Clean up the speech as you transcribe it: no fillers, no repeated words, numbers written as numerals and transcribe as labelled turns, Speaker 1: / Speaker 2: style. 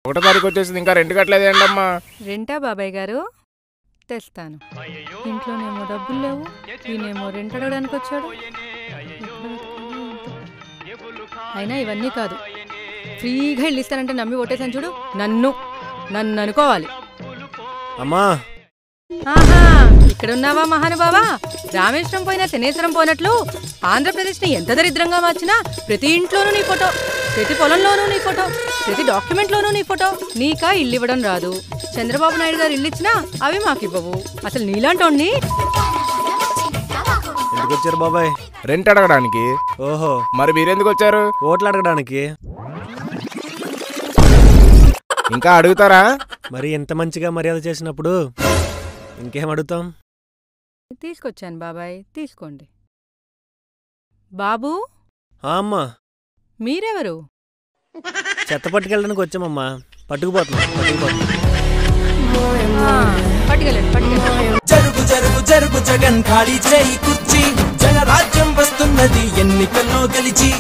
Speaker 1: ఒకటో తారీఖు వచ్చేసింది, ఇంకా రెంట్ కట్టలేదేంటమ్మా?
Speaker 2: రెంటా బాబాయ్ గారు? తెస్తాను. ఇంట్లోనేమో డబ్బులు లేవు, ఈయనేమో రెంట్ అడగడానికి వచ్చాడు. అయినా ఇవన్నీ కాదు, ఫ్రీగా ఇల్లు ఇస్తానంటే నమ్మి ఓటేసాను చూడు. నన్ను అనుకోవాలి.
Speaker 3: అమ్మా
Speaker 2: ఆహా, ఇక్కడున్నావా మహానుభావా? రామేశ్వరం పోయినా శనేశ్వరం పోయినట్లు ఆంధ్రప్రదేశ్ని ఎంత దరిద్రంగా మార్చినా ప్రతి ఇంట్లోనూ నీ ఫోటో, ప్రతి పొలంలోనూ నీ ఫోటో, ప్రతి డాక్యుమెంట్లోనూ నీ ఫోటో. నీకా ఇల్లు ఇవ్వడం రాదు. చంద్రబాబు నాయుడు గారు ఇల్లు ఇచ్చినా అవి మాకివ్వవు. అసలు నీలాంటోణ్ణి.
Speaker 3: ఎందుకు వచ్చారు బాబాయ్?
Speaker 1: రెంట్ అడగడానికి.
Speaker 3: ఓహో,
Speaker 1: మరి మీరెందుకు వచ్చారు?
Speaker 3: ఓట్లు అడగడానికి.
Speaker 1: ఇంకా అడుగుతారా?
Speaker 3: మరి ఎంత మంచిగా మర్యాద చేసినప్పుడు ఇంకేం అడుగుతాం?
Speaker 2: తీసుకొచ్చాను బాబాయ్, తీసుకోండి. బాబు,
Speaker 3: అమ్మా
Speaker 2: మీరెవరు?
Speaker 3: చెత్త పట్టుకెళ్ళడానికి వచ్చామమ్మా. పట్టుకుపోతున్నాం.
Speaker 2: పట్టుకెళ్ళండి.
Speaker 4: జరుగు జరుగు జరుగు జగన్ ఖాళీ చేయి కుర్చీ, జనరాజ్యం వస్తున్నది ఎన్నికల్లో గెలిచి.